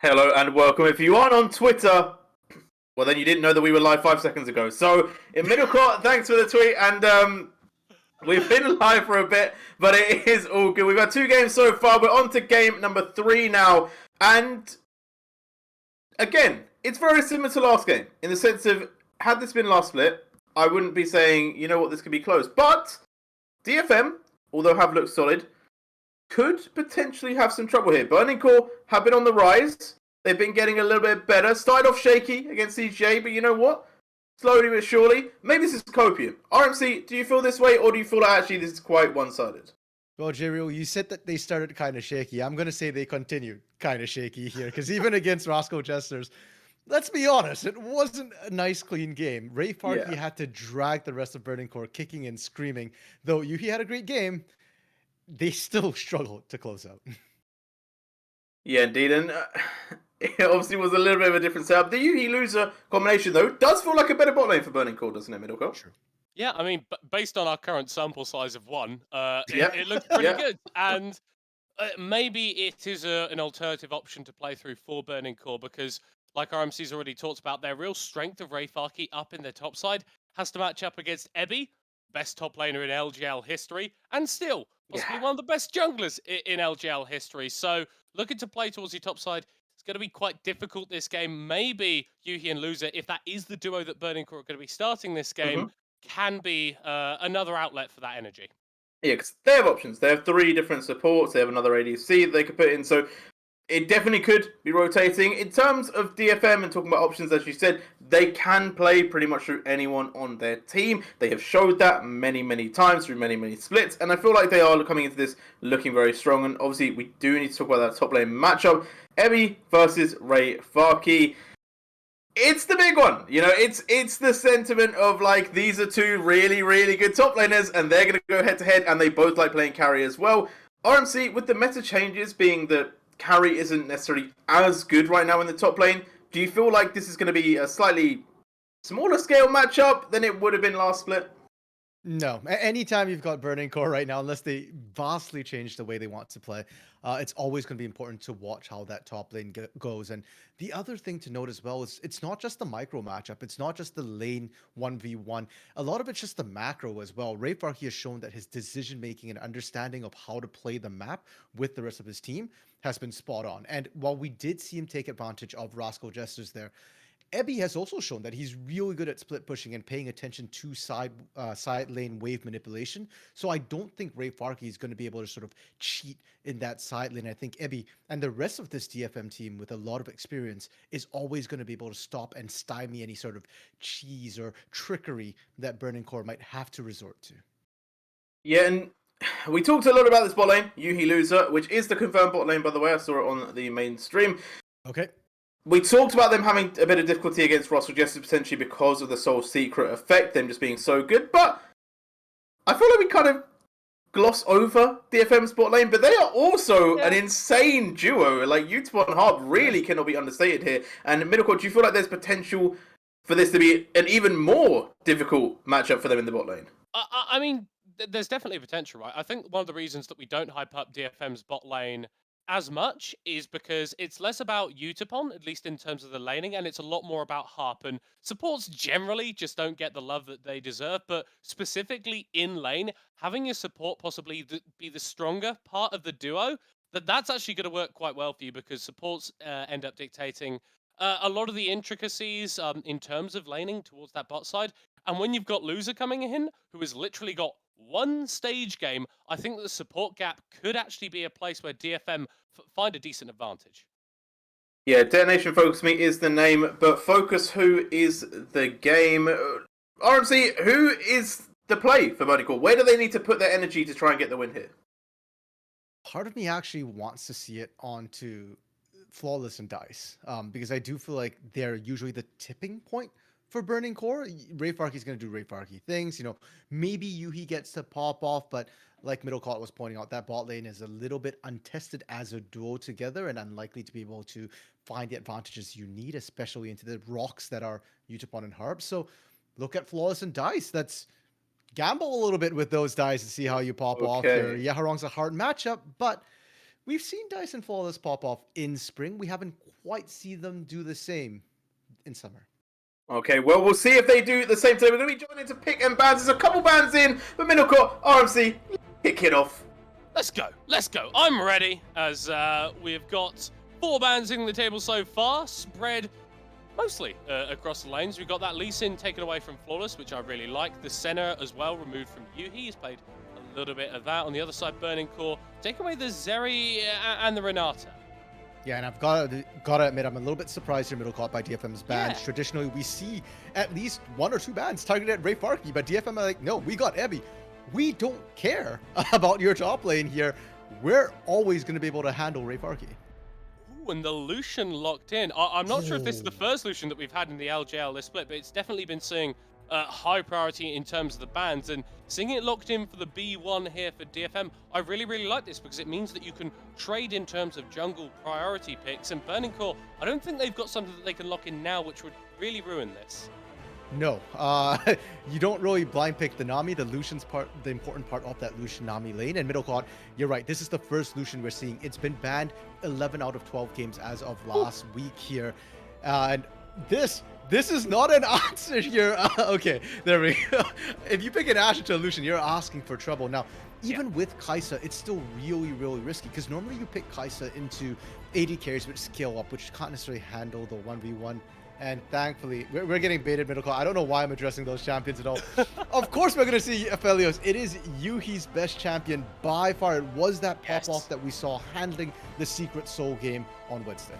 Hello and welcome. If you aren't on Twitter, well then you didn't know that we were live 5 seconds ago. So in middle court, thanks for the tweet, and we've been live for a bit, but it is all good. We've had 2 games so far. We're on to game number 3 now, and again, it's very similar to last game in the sense of had this been last split, I wouldn't be saying you know what this could be close, but DFM, although have looked solid, could potentially have some trouble here. Burning Core have been on the rise. They've been getting a little bit better. Started off shaky against CJ, but you know what? Slowly but surely, maybe this is copium. RMC, do you feel this way, or do you feel like actually this is quite one-sided? Well, Jerry, you said that they started kind of shaky. I'm going to say they continued kind of shaky here, because even against Roscoe Jesters, let's be honest, it wasn't a nice, clean game. Ray Farkey had to drag the rest of Burning Core kicking and screaming. Though Yuhi had a great game, they still struggled to close out. Yeah, indeed. And it obviously was a little bit of a different setup. The Yuhi loser combination, though, does feel like a better bot lane for Burning Core, doesn't it, Middle Core? Sure. Yeah, I mean, based on our current sample size of 1, it looked pretty good. And maybe it is an alternative option to play through for Burning Core because, like RMC's already talked about, their real strength of Ray Farkey up in their top side has to match up against Ebby, best top laner in LGL history, and still possibly one of the best junglers in LGL history. So looking to play towards your top side, it's going to be quite difficult this game. Maybe Yuhi and Loser, if that is the duo that Burning Core are going to be starting this game, can be another outlet for that energy. Yeah, because they have options. They have 3 different supports. They have another ADC that they could put in. So it definitely could be rotating. In terms of DFM and talking about options, as you said, they can play pretty much through anyone on their team. They have showed that many, many times through many, many splits. And I feel like they are coming into this looking very strong. And obviously, we do need to talk about that top lane matchup. Ebby versus Ray Farkey. It's the big one, you know, it's the sentiment of like, these are 2 really, really good top laners and they're going to go head to head and they both like playing carry as well. RMC, with the meta changes being that carry isn't necessarily as good right now in the top lane, do you feel like this is going to be a slightly smaller scale matchup than it would have been last split? No. Anytime you've got Burning Core right now, unless they vastly change the way they want to play, it's always going to be important to watch how that top lane goes. And the other thing to note as well is it's not just the micro matchup. It's not just the lane 1v1. A lot of it's just the macro as well. Ray Farkey has shown that his decision-making and understanding of how to play the map with the rest of his team has been spot on. And while we did see him take advantage of Roscoe Jesters there, Ebby has also shown that he's really good at split pushing and paying attention to side lane wave manipulation. So I don't think Ray Farkey is going to be able to sort of cheat in that side lane. I think Ebby and the rest of this DFM team with a lot of experience is always going to be able to stop and stymie any sort of cheese or trickery that Burning Core might have to resort to. Yeah, and we talked a lot about this bot lane, Yuhi Loser, which is the confirmed bot lane, by the way. I saw it on the main stream. Okay. We talked about them having a bit of difficulty against Russell Jester potentially because of the Soul Secret effect, them just being so good, but I feel like we kind of gloss over DFM's bot lane, but they are also an insane duo. Like, Utapon and Harp really cannot be understated here. And Middlecourt, do you feel like there's potential for this to be an even more difficult matchup for them in the bot lane? I mean, there's definitely potential, right? I think one of the reasons that we don't hype up DFM's bot lane as much is because it's less about Utapon, at least in terms of the laning, and it's a lot more about Harp. And supports generally just don't get the love that they deserve, but specifically in lane, having your support possibly be the stronger part of the duo, that's actually going to work quite well for you because supports end up dictating a lot of the intricacies in terms of laning towards that bot side. And when you've got Loser coming in, who has literally got 1 stage game, I think that the support gap could actually be a place where DFM find a decent advantage. Yeah, Detonation Focus Me is the name, but Focus Who is the game. RMC, who is the play for Burning Core? Where do they need to put their energy to try and get the win here? Part of me actually wants to see it onto Flawless and Dice, because I do feel like they're usually the tipping point for Burning Core. Ray Farkey's going to do Ray Farkey things. You know, maybe Yuhi gets to pop off, but like Middlecott was pointing out, that bot lane is a little bit untested as a duo together and unlikely to be able to find the advantages you need, especially into the rocks that are Utapon and Harp. So look at Flawless and Dice. That's gamble a little bit with those dice to see how you pop off here. Yaharong's a hard matchup, but we've seen Dyson Flawless pop off in spring. We haven't quite seen them do the same in summer. Okay, well, we'll see if they do the same today. We're going to be joining to pick and bans. There's a couple bans in, but Middlecourt, RMC, kick it off. Let's go. Let's go. I'm ready, as we've got 4 bans in the table so far, spread mostly across the lanes. We've got that Lee Sin taken away from Flawless, which I really like. The Senna as well, removed from Yuhi. He's played a little bit of that. On the other side, Burning Core, take away the Zeri and the Renata. Yeah, and I've got to admit, I'm a little bit surprised here, Middlecourt, by DFM's bans. Yeah. Traditionally, we see at least 1 or 2 bans targeted at Ray Farkey, but DFM are like, no, we got Ebby. We don't care about your top lane here. We're always going to be able to handle Ray Farkey. Ooh, and the Lucian locked in. I'm not sure if this is the first Lucian that we've had in the LJL this split, but it's definitely been seeing high priority in terms of the bans, and seeing it locked in for the B1 here for DFM, I really, really like this because it means that you can trade in terms of jungle priority picks, and Burning Core, I don't think they've got something that they can lock in now, which would really ruin this. No, you don't really blind pick the Nami. The Lucian's part, the important part of that Lucian Nami lane. And Middlecourt, you're right. This is the first Lucian we're seeing. It's been banned 11 out of 12 games as of last week here, and this is not an answer here. Okay, there we go. If you pick an Ashe into a Lucian, you're asking for trouble. Now, even with Kai'Sa, it's still really, really risky because normally you pick Kai'Sa into AD carries which scale up, which can't necessarily handle the 1v1. And thankfully, we're getting baited, Middlecourt. I don't know why I'm addressing those champions at all. Of course, we're going to see Aphelios. It is Yuhi's best champion by far. It was that pop-off that we saw handling the Secret Soul game on Wednesday.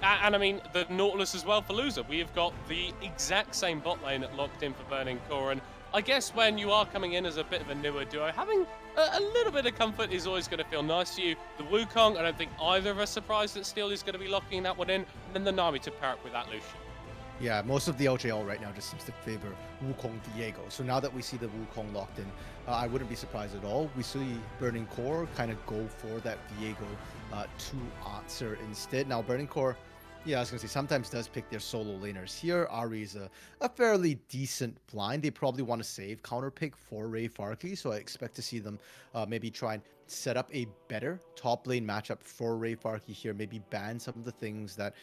And I mean, the Nautilus as well for Loser. We have got the exact same bot lane locked in for Burning Core. And I guess when you are coming in as a bit of a newer duo, having a little bit of comfort is always going to feel nice to you. The Wukong, I don't think either of us surprised that Steel is going to be locking that one in. And then the Nami to pair up with that Lucian. Yeah, most of the LJL right now just seems to favor Wukong Diego. So now that we see the Wukong locked in, I wouldn't be surprised at all. We see Burning Core kind of go for that Diego to answer instead. Now, Burning Core, yeah, I was going to say, sometimes does pick their solo laners here. Ahri is a fairly decent blind. They probably want to save counter pick for Ray Farkey, so I expect to see them maybe try and set up a better top lane matchup for Ray Farkey here. Maybe ban some of the things that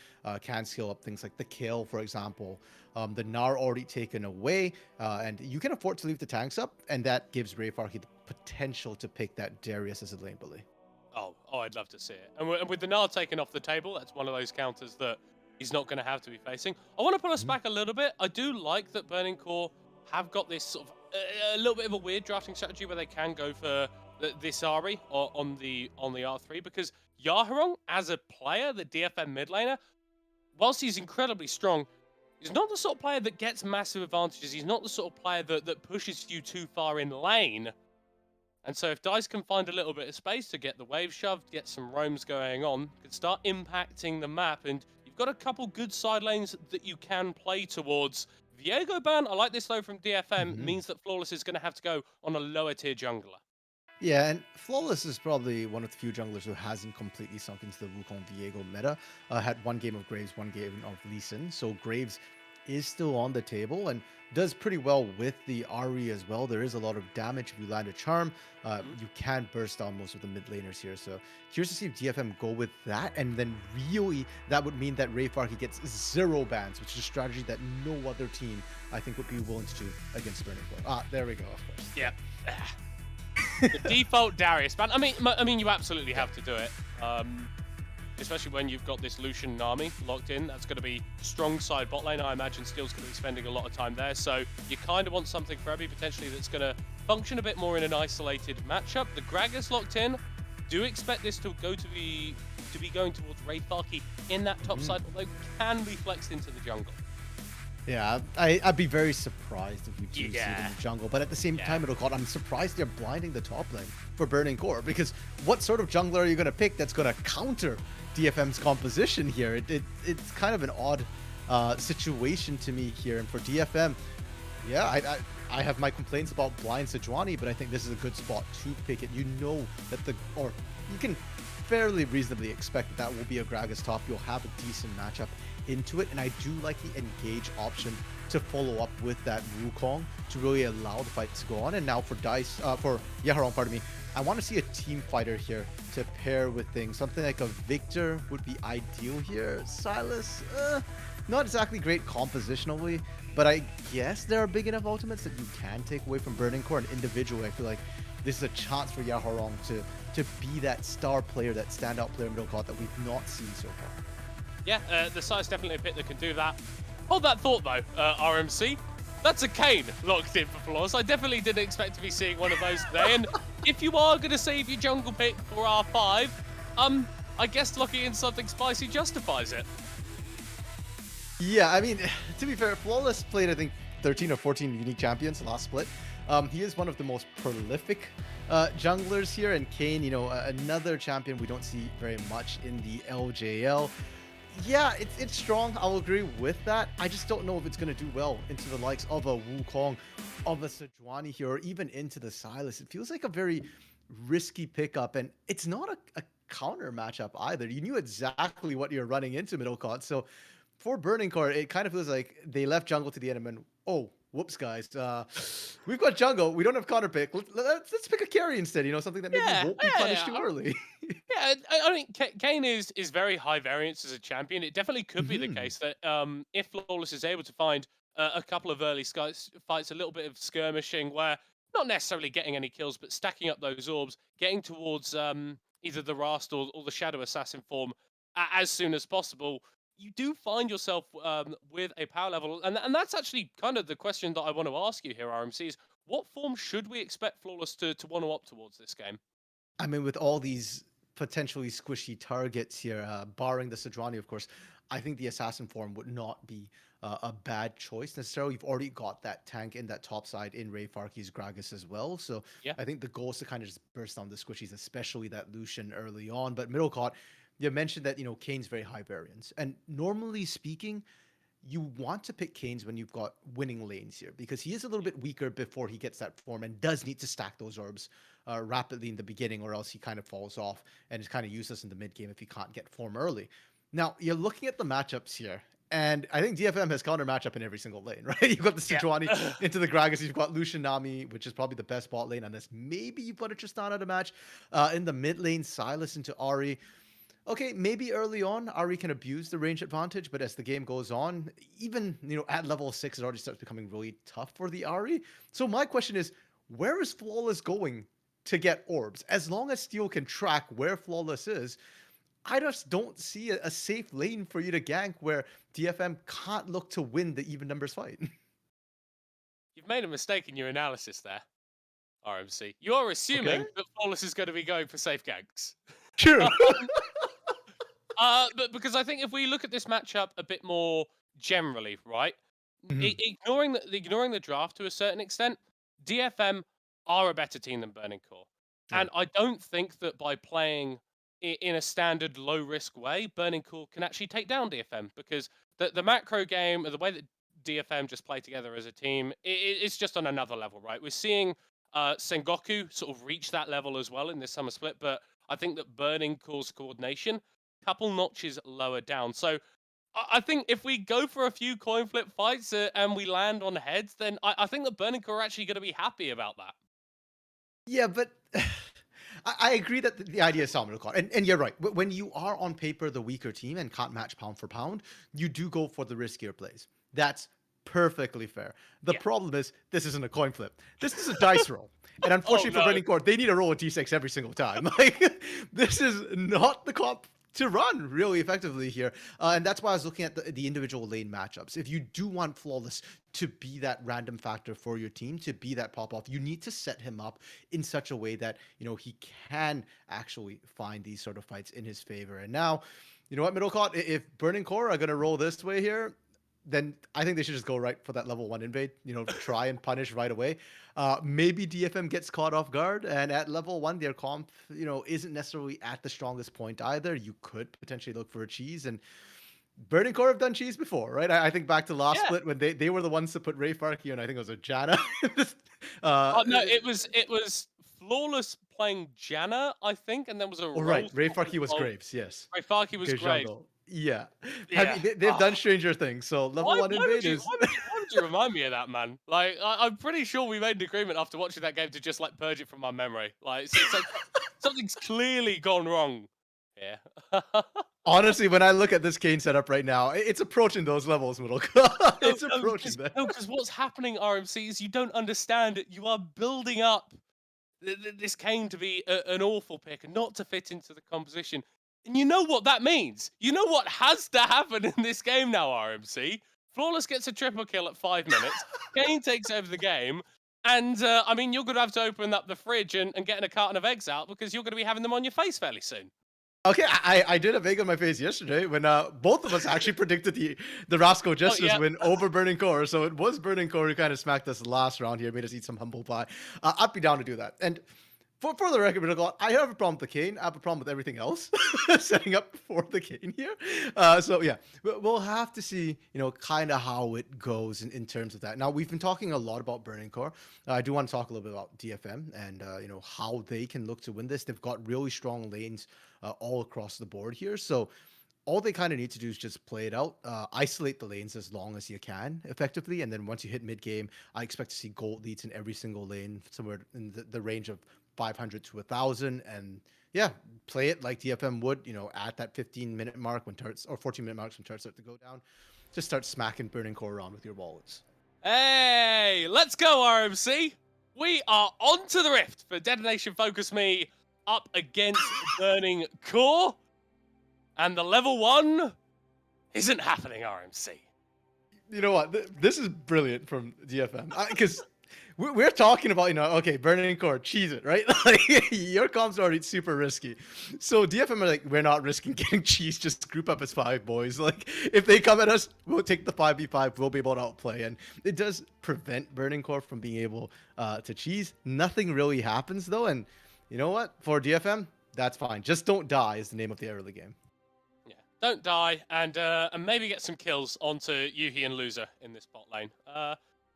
can scale up, things like the Kayle, for example. The Gnar already taken away, and you can afford to leave the tanks up, and that gives Ray Farkey the potential to pick that Darius as a lane bully. Oh, I'd love to see it. And with the Gnar taken off the table, that's one of those counters that he's not going to have to be facing. I want to pull us back a little bit. I do like that Burning Core have got this sort of a little bit of a weird drafting strategy where they can go for this Ahri on the R3, because Yaharong, as a player, the DFM mid laner, whilst he's incredibly strong, he's not the sort of player that gets massive advantages. He's not the sort of player that pushes you too far in lane. And so if DICE can find a little bit of space to get the wave shoved, get some roams going on, could start impacting the map, and you've got a couple good side lanes that you can play towards. Viego ban, I like this though from DFM, means that Flawless is going to have to go on a lower tier jungler. Yeah, and Flawless is probably one of the few junglers who hasn't completely sunk into the Wukong Viego meta. Had 1 game of Graves, 1 game of Lee Sin, so Graves is still on the table and does pretty well with the Ahri as well. There is a lot of damage if you land a charm. You can burst down most of the mid laners here. So curious to see if DFM go with that. And then really, that would mean that Ray Farkey gets 0 bans, which is a strategy that no other team, I think, would be willing to do against Burning Core. There we go, of course. Yeah. The default Darius ban. I mean, you absolutely have to do it. Especially when you've got this Lucian Nami locked in. That's going to be strong side bot lane. I imagine Steel's going to be spending a lot of time there. So you kind of want something for Ebby potentially that's going to function a bit more in an isolated matchup. The Gragas locked in. Do expect this to be going towards Ray Farkey in that top side, although can be flexed into the jungle. Yeah, I'd be very surprised if we do see it in the jungle. But at the same time, I'm surprised they're blinding the top lane for Burning Core, because what sort of jungler are you going to pick that's going to counter DFM's composition here? It's kind of an odd situation to me here. And for DFM, yeah, I have my complaints about blind Sejuani, but I think this is a good spot to pick it. You know that you can fairly reasonably expect that will be a Gragas top. You'll have a decent matchup into it, and I do like the engage option to follow up with that Wukong to really allow the fight to go on. And now for DICE, for Yaharong, I want to see a team fighter here to pair with things. Something like a Victor would be ideal here. Sylas, not exactly great compositionally, but I guess there are big enough ultimates that you can take away from Burning Core. And individually, I feel like this is a chance for Yahorong to be that star player, that standout player middle court that we've not seen so far. Yeah, the site's definitely a pick that can do that. Hold that thought though, RMC. That's a Kayn locked in for Flawless. I definitely didn't expect to be seeing one of those today. And if you are going to save your jungle pick for R5, I guess locking in something spicy justifies it. Yeah, I mean, to be fair, Flawless played, I think, 13 or 14 unique champions last split. He is one of the most prolific junglers here, and Kayn, you know, another champion we don't see very much in the LJL. Yeah, it's strong. I'll agree with that. I just don't know if it's going to do well into the likes of a Wukong, of a Sejuani here, or even into the Sylas. It feels like a very risky pickup, and it's not a counter matchup either. You knew exactly what you're running into, Middlecott. So for Burning Core, it kind of feels like they left jungle to the end and oh, whoops, guys. We've got jungle. We don't have counter pick. Let's pick a carry instead. You know, something that maybe won't be punished too early. Yeah, I think Kayn is very high variance as a champion. It definitely could be the case that if Flawless is able to find a couple of early fights, a little bit of skirmishing where not necessarily getting any kills, but stacking up those orbs, getting towards either the Rast or the Shadow Assassin form as soon as possible, you do find yourself with a power level. And that's actually kind of the question that I want to ask you here, RMC, is what form should we expect Flawless to want to opt towards this game? I mean, with all these potentially squishy targets here, barring the Sejuani, of course, I think the Assassin form would not be a bad choice necessarily. You've already got that tank in that top side in Ray Farkey's Gragas as well. So Yeah. I think the goal is to kind of just burst down the squishies, especially that Lucian early on. But Middlecott, you mentioned that, you know, Kayn's very high variance. And normally speaking, you want to pick Kayn's when you've got winning lanes here, because he is a little bit weaker before he gets that form and does need to stack those orbs rapidly in the beginning, or else he kind of falls off and is kind of useless in the mid game if he can't get form early. Now, you're looking at the matchups here, and I think DFM has counter matchup in every single lane, right? You've got the Sejuani into the Gragas, you've got Lucian Nami, which is probably the best bot lane, unless maybe you've got a Tristana to match. In the mid lane, Sylas into Ahri. Okay, maybe early on, Ahri can abuse the range advantage, but as the game goes on, even, you know, at level 6, it already starts becoming really tough for the Ahri. So my question is, where is Flawless going to get orbs? As long as Steel can track where Flawless is, I just don't see a safe lane for you to gank where DFM can't look to win the even numbers fight. You've made a mistake in your analysis there, RMC. You're assuming that Flawless is going to be going for safe ganks. True. But because I think if we look at this matchup a bit more generally, right, ignoring the draft to a certain extent, DFM are a better team than Burning Core, and I don't think that by playing in a standard low risk way, Burning Core can actually take down DFM, because the macro game, or the way that DFM just play together as a team, it's just on another level, right? We're seeing Sengoku sort of reach that level as well in this summer split, but I think that Burning Core's coordination couple notches lower down. So I think if we go for a few coin flip fights and we land on heads, then I think that Burning Core are actually going to be happy about that. Yeah, but I agree that the idea is solid, and you're right. When you are on paper the weaker team and can't match pound for pound, you do go for the riskier plays. That's perfectly fair. The problem is, this isn't a coin flip. This is a dice roll. And unfortunately for Burning Core, they need to roll a d6 every single time. Like, this is not the comp to run really effectively here. And that's why I was looking at the individual lane matchups. If you do want Flawless to be that random factor for your team, to be that pop-off, you need to set him up in such a way that, you know, he can actually find these sort of fights in his favor. And now, you know what, Middlecott, if Burning Core are going to roll this way here, then I think they should just go right for that level 1 invade, you know, try and punish right away. Maybe DFM gets caught off guard, and at level 1, their comp, you know, isn't necessarily at the strongest point either. You could potentially look for a cheese, and Burning Core have done cheese before, right? I think back to last split when they were the ones to put Ray Farkey, and I think it was a Janna. No, it was Flawless playing Janna, I think, and then was a right. Ray Farkey was Graves, yes. Ray Farkey was Graves. Yeah. They've done stranger things. So level 1 invade is. Why would you remind me of that, man? Like, I'm pretty sure we made an agreement after watching that game to just like purge it from my memory. Like, it's like something's clearly gone wrong. Yeah. Honestly, when I look at this Kane setup right now, it's approaching those levels, Middle. It's approaching that. No, because what's happening, RMC, is you don't understand it. You are building up this Kane to be an awful pick and not to fit into the composition. And you know what that means. You know what has to happen in this game now, RMC. Flawless gets a triple kill at 5 minutes. Kane takes over the game. And, I mean, you're going to have to open up the fridge and getting a carton of eggs out because you're going to be having them on your face fairly soon. Okay, I did have egg on my face yesterday when both of us actually predicted the Roscoe Justice win over Burning Core. So it was Burning Core who kind of smacked us last round here, made us eat some humble pie. I'd be down to do that. And for the record, I have a problem with the Kane. I have a problem with everything else setting up for the Kane here. So yeah, we'll have to see, kind of how it goes in terms of that. Now, we've been talking a lot about Burning Core. I do want to talk a little bit about DFM and, how they can look to win this. They've got really strong lanes all across the board here. So all they kind of need to do is just play it out, isolate the lanes as long as you can effectively. And then once you hit mid game, I expect to see gold leads in every single lane, somewhere in the range of 500 to 1,000, and yeah, play it like DFM would, at that 15-minute mark when turrets, or 14-minute marks when turrets start to go down. Just start smacking Burning Core around with your wallets. Hey, let's go, RMC. We are on to the Rift for Detonation Focus Me up against Burning Core. And the level 1 isn't happening, RMC. You know what? This is brilliant from DFM. Because we're talking about, okay, Burning Core, cheese it, right? Like, your comps are already super risky. So DFM are like, we're not risking getting cheese, just group up as 5 boys. Like, if they come at us, we'll take the 5v5, we'll be able to outplay. And it does prevent Burning Core from being able to cheese. Nothing really happens, though. And you know what? For DFM, that's fine. Just don't die is the name of the early game. Yeah, don't die, and maybe get some kills onto Yuhi and Loser in this bot lane.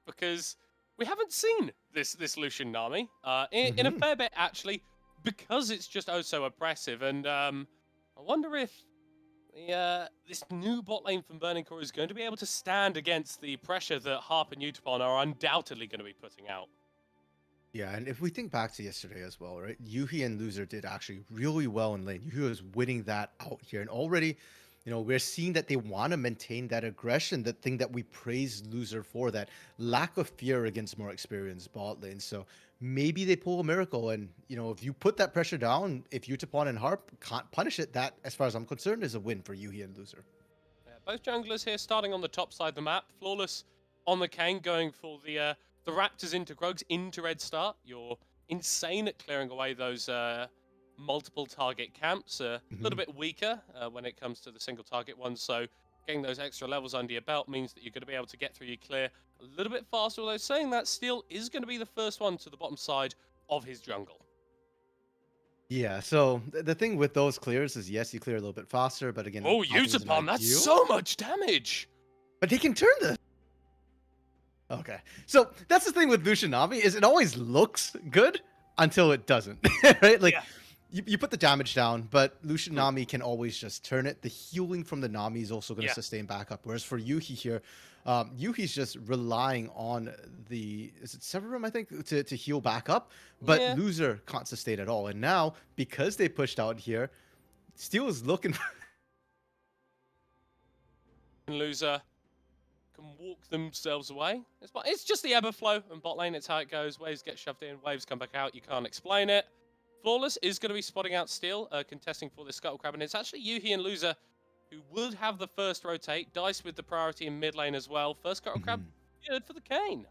Because we haven't seen this Lucian Nami in a fair bit, actually, because it's just oh so oppressive. And I wonder if this new bot lane from Burning Core is going to be able to stand against the pressure that Harp and Utapon are undoubtedly going to be putting out. Yeah, and if we think back to yesterday as well, right? Yuhi and Loser did actually really well in lane. Yuhi was winning that out here. And already, we're seeing that they want to maintain that aggression, that thing that we praised Loser for, that lack of fear against more experienced bot lanes. So maybe they pull a miracle. And, if you put that pressure down, if Utapon and Harp can't punish it, that, as far as I'm concerned, is a win for Yuhi and Loser. Yeah, both junglers here starting on the top side of the map. Flawless on the Kane going for the Raptors into Grogs into Red Start. You're insane at clearing away those multiple target camps. A little bit weaker when it comes to the single target ones. So getting those extra levels under your belt means that you're going to be able to get through your clear a little bit faster. Although saying that, Steel is going to be the first one to the bottom side of his jungle. Yeah, so the thing with those clears is, yes, you clear a little bit faster, but again... Oh, Utapon, that's so much damage! But they can turn this. Okay, so that's the thing with Lucian Nami, is it always looks good until it doesn't, right? Like, you put the damage down, but Lucian Nami can always just turn it. The healing from the Nami is also going to sustain back up, whereas for Yuhi here, Yuhi's just relying on is it Severum, I think, to heal back up, but Loser can't sustain at all. And now, because they pushed out here, Steel is looking for... Loser can walk themselves away. It's just the ebb and flow and bot lane. It's how it goes. Waves get shoved in, waves come back out. You can't explain it. Flawless is going to be spotting out Steel, contesting for the Scuttle Crab, and it's actually Yuhi and Loser who would have the first rotate. Dice with the priority in mid lane as well. First Scuttle Crab, good for the Kane.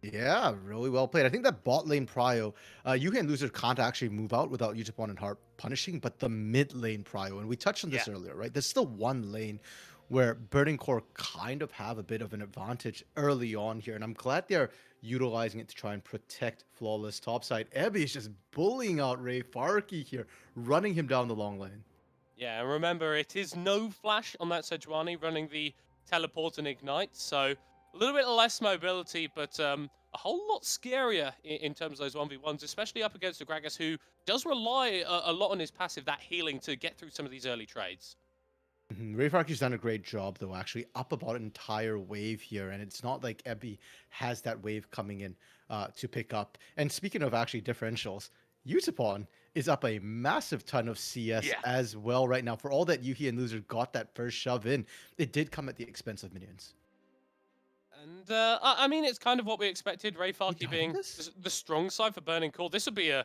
Yeah, really well played. I think that bot lane prio, Yuhi and Loser can't actually move out without Utapon and Harp punishing, but the mid lane prio, and we touched on this earlier, right? There's still one lane where Burning Core kind of have a bit of an advantage early on here, and I'm glad they're utilizing it to try and protect Flawless topside. Ebby is just bullying out Ray Farkey here, running him down the long lane. Yeah, and remember, it is no flash on that Sejuani running the teleport and ignite, so a little bit less mobility, but a whole lot scarier in terms of those 1v1s, especially up against the Gragas, who does rely a lot on his passive, that healing, to get through some of these early trades. Rayfarky's done a great job, though, actually up about an entire wave here, and it's not like Ebby has that wave coming in to pick up. And speaking of actually differentials, Utapon is up a massive ton of CS Yeah. as well right now. For all that Yuhi and Loser got that first shove in, it did come at the expense of minions. And I mean, it's kind of what we expected. Rayfarky diving being this? the strong side for Burning Core. This would be a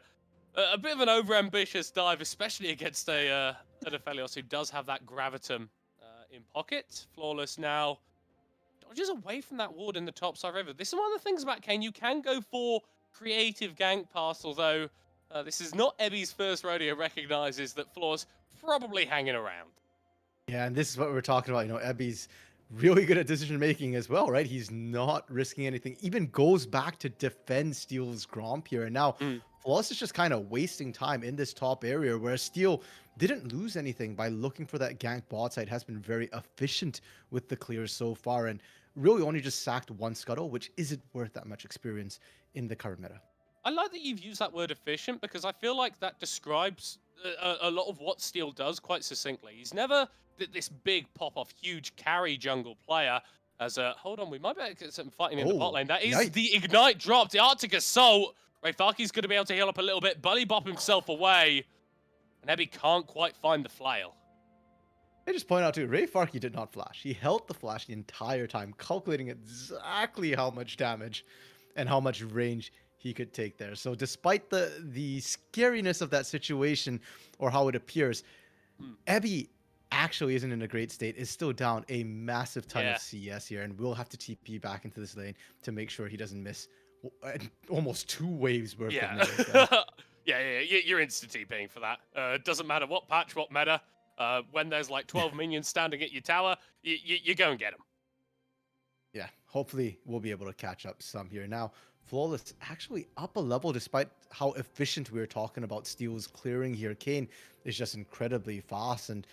bit of an overambitious dive, especially against an Aphelios who does have that Gravitum in pocket. Flawless now dodges away from that ward in the top side river. This is one of the things about Kayn. You can go for creative gank pass, although this is not Ebby's first rodeo. Recognizes that Flawless probably hanging around. Yeah, and this is what we're talking about. You know, Ebby's really good at decision making as well, right? He's not risking anything. Even goes back to defend Steel's Gromp here. And now Flawless is just kind of wasting time in this top area where Steel didn't lose anything by looking for that gank bot side. Has been very efficient with the clears so far and really only just sacked one scuttle, which isn't worth that much experience in the current meta. I like that you've used that word efficient because I feel like that describes a lot of what Steel does quite succinctly. He's never this big pop-off, huge carry jungle player. As a hold on, we might be able to get something fighting in the bot lane. That is nice. the Ignite drop, the Arctic Assault. Rayfarky's going to be able to heal up a little bit. Buddy bop himself away. And Ebby can't quite find the flail. I just point out too, Rayfarky did not flash. He held the flash the entire time, calculating exactly how much damage and how much range he could take there. So despite the scariness of that situation or how it appears, Ebby actually isn't in a great state, is still down a massive ton of CS here, and will have to TP back into this lane to make sure he doesn't miss almost 2 waves worth of damage. You're instant TPing for that. Doesn't matter what patch, what meta. When there's like 12 minions standing at your tower, you go and get them. Yeah, hopefully we'll be able to catch up some here. Now, Flawless actually up a level despite how efficient we were talking about Steel's clearing here. Kayn is just incredibly fast, and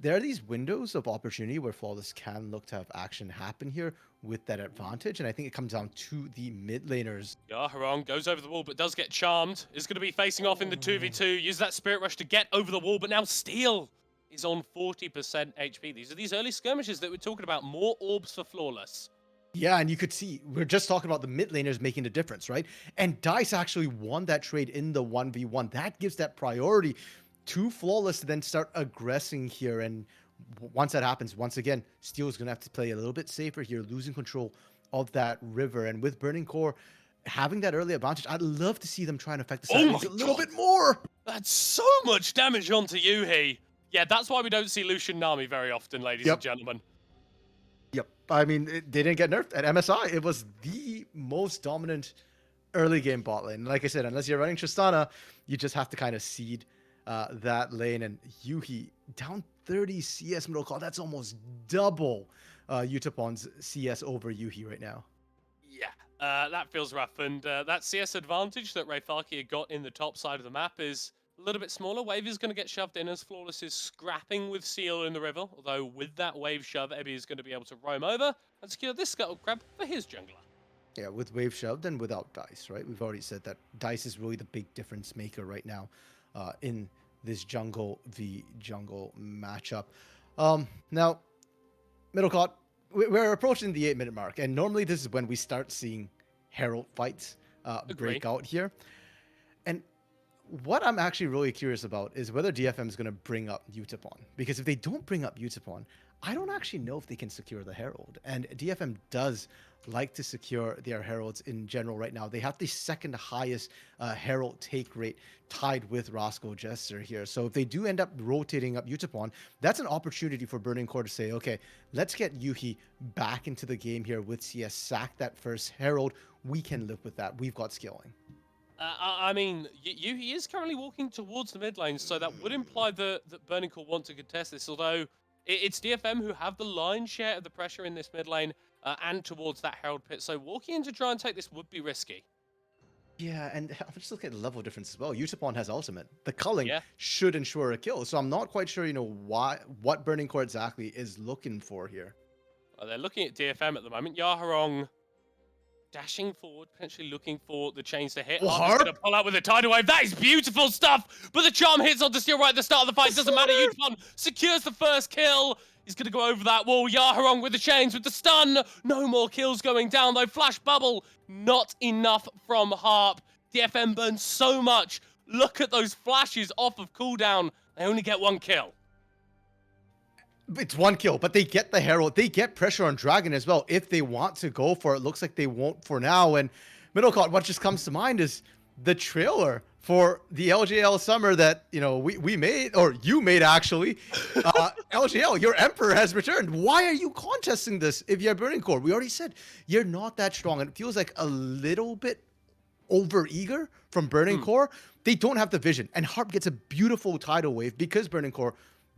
there are these windows of opportunity where Flawless can look to have action happen here with that advantage, and I think it comes down to the mid laners. Yeah, Harong goes over the wall, but does get charmed. Is going to be facing off in the 2v2. Use that Spirit Rush to get over the wall, but now Steel is on 40% HP. These are these early skirmishes that we're talking about. More orbs for Flawless. Yeah, and you could see, we're just talking about the mid laners making the difference, right? And DICE actually won that trade in the 1v1. That gives that priority to Flawless to then start aggressing here. And once that happens, once again, Steel is going to have to play a little bit safer here, losing control of that river. And with Burning Core having that early advantage, I'd love to see them try and affect the side a little bit more. That's so much damage onto Yuhi. Yeah, that's why we don't see Lucian Nami very often, ladies and gentlemen. Yep. I mean, they didn't get nerfed at MSI. It was the most dominant early game bot lane. Like I said, unless you're running Tristana, you just have to kind of seed that lane. And Yuhi down 30 CS middle call. That's almost double Utapon's CS over Yuhi right now. Yeah, that feels rough. And that CS advantage that Rayfarky had got in the top side of the map is a little bit smaller. Wave is going to get shoved in as Flawless is scrapping with Seal in the river. Although with that wave shove, Ebby is going to be able to roam over and secure this scuttle crab for his jungler. Yeah, with wave shoved and without DICE, right? We've already said that DICE is really the big difference maker right now in this jungle v jungle matchup. Now, Middlecott, we're approaching the 8-minute mark, and normally this is when we start seeing Herald fights break out here. And what I'm actually really curious about is whether DFM is going to bring up Utapon. Because if they don't bring up Utapon, I don't actually know if they can secure the Herald. And DFM does like to secure their Heralds in general right now. They have the second highest Herald take rate tied with Roscoe Jester here. So if they do end up rotating up Utapon, that's an opportunity for Burning Core to say, okay, let's get Yuhi back into the game here with CS, sack that first Herald. We can live with that. We've got skilling. I mean, Yuhi is currently walking towards the mid lane, so that would imply that Burning Core want to contest this, although it's DFM who have the lion's share of the pressure in this mid lane and towards that Herald pit, so walking in to try and take this would be risky. Yeah, and I'm just looking at the level difference as well. Utapon has ultimate. The culling should ensure a kill, so I'm not quite sure, you know, what Burning Core exactly is looking for here. Well, they're looking at DFM at the moment. Yaharong dashing forward, potentially looking for the chains to hit. Harp going to pull out with a tidal wave. That is beautiful stuff. But the charm hits onto Steel right at the start of the fight. Doesn't matter. Utapon secures the first kill. He's going to go over that wall. Yaharong with the chains, with the stun. No more kills going down, though. Flash bubble, not enough from Harp. DFM burns so much. Look at those flashes off of cooldown. They only get 1 kill. It's 1 kill, but they get the Herald. They get pressure on Dragon as well if they want to go for it. Looks like they won't for now. And Middlecott, what just comes to mind is the trailer for the LJL summer that, you know, we made, or you made actually. LJL, your Emperor has returned. Why are you contesting this if you're Burning Core? We already said you're not that strong, and it feels like a little bit over-eager from Burning Core. They don't have the vision, and Harp gets a beautiful tidal wave because Burning Core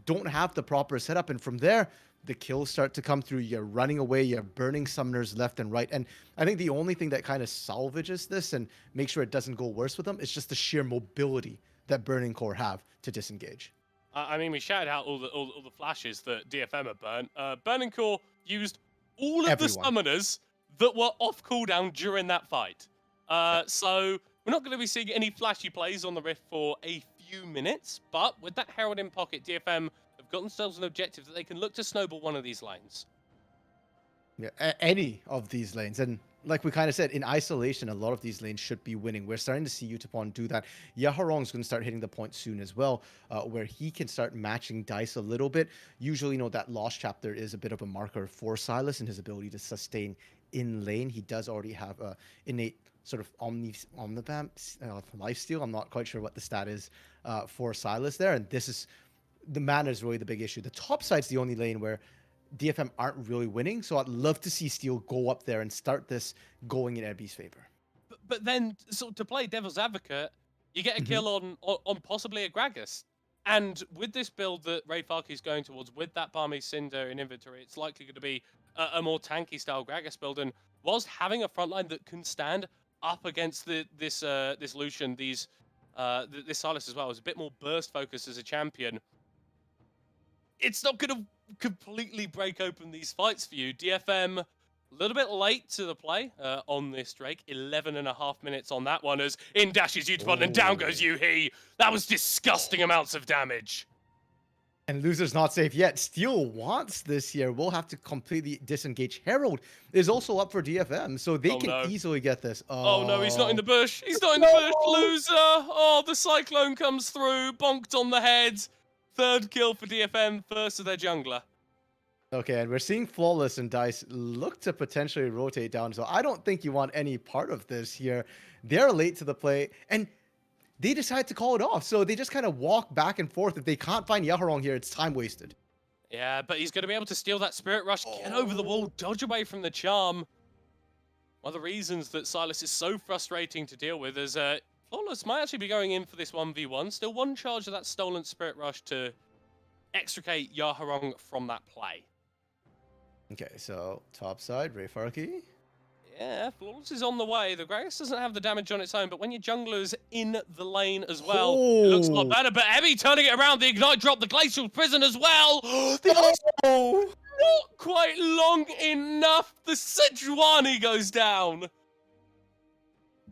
don't have the proper setup, and from there the kills start to come through. You're running away, you're burning summoners left and right, and I think the only thing that kind of salvages this and makes sure it doesn't go worse with them is just the sheer mobility that Burning Core have to disengage. I mean, we shouted out all the flashes that DFM have burnt. Burning Core used all of the summoners that were off cooldown during that fight. So we're not going to be seeing any flashy plays on the Rift for a few minutes, but with that Herald in pocket, DFM have got themselves an objective that they can look to snowball one of these lanes. Yeah, any of these lanes. And like we kind of said, in isolation, a lot of these lanes should be winning. We're starting to see Utapon do that. Yaharong's going to start hitting the point soon as well, where he can start matching dice a little bit. Usually, you know, that Lost Chapter is a bit of a marker for Sylas and his ability to sustain in lane. He does already have a innate sort of omnivamp lifesteal. I'm not quite sure what the stat is for Sylas there. And this is, the mana is really the big issue. The top side's the only lane where DFM aren't really winning, so I'd love to see Steel go up there and start this going in Ebby's favor. But then, so to play devil's advocate, you get a kill on possibly a Gragas. And with this build that Rayfark is going towards, with that Barmy Cinder in inventory, it's likely going to be a more tanky style Gragas build. And whilst having a frontline that can stand up against this Lucian, this Sylas as well, is a bit more burst focused as a champion, it's not going to completely break open these fights for you. DFM, a little bit late to the play on this Drake. 11.5 minutes on that one as in dashes Utapon and down goes Yuhi. That was disgusting amounts of damage. And loser's not safe yet. Steel wants this here. We'll have to completely disengage. Herald is also up for DFM, so they can easily get this. Oh no, he's not in the bush. He's not in the bush. Loser. Oh, the Cyclone comes through. Bonked on the head. 3rd kill for DFM, first of their jungler. Okay, and we're seeing Flawless and Dice look to potentially rotate down, so I don't think you want any part of this here. They're late to the play, and they decide to call it off, so they just kind of walk back and forth. If they can't find Yaharong here, it's time wasted. Yeah, but he's going to be able to steal that Spirit Rush, get over the wall, dodge away from the charm. One of the reasons that Sylas is so frustrating to deal with is Flawless might actually be going in for this 1v1. Still 1 charge of that stolen Spirit Rush to extricate Yaharong from that play. Okay, so top side, Rayfarky. Yeah, Flawless is on the way. The Gragas doesn't have the damage on its own, but when your jungler's in the lane as well, it looks a lot better. But Ebby turning it around, the Ignite drop, the Glacial Prison as well. Not quite long enough. The Sejuani goes down.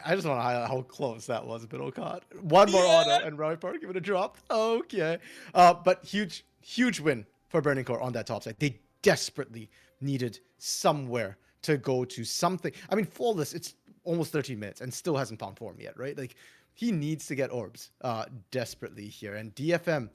I just want to highlight how close that was, Middlecott. One more auto and Rayfarky would have dropped. Okay. But huge win for Burning Core on that top side. They desperately needed somewhere to go to something. I mean, Flawless, it's almost 13 minutes and still hasn't found form yet, right? Like, he needs to get orbs desperately here. And DFM,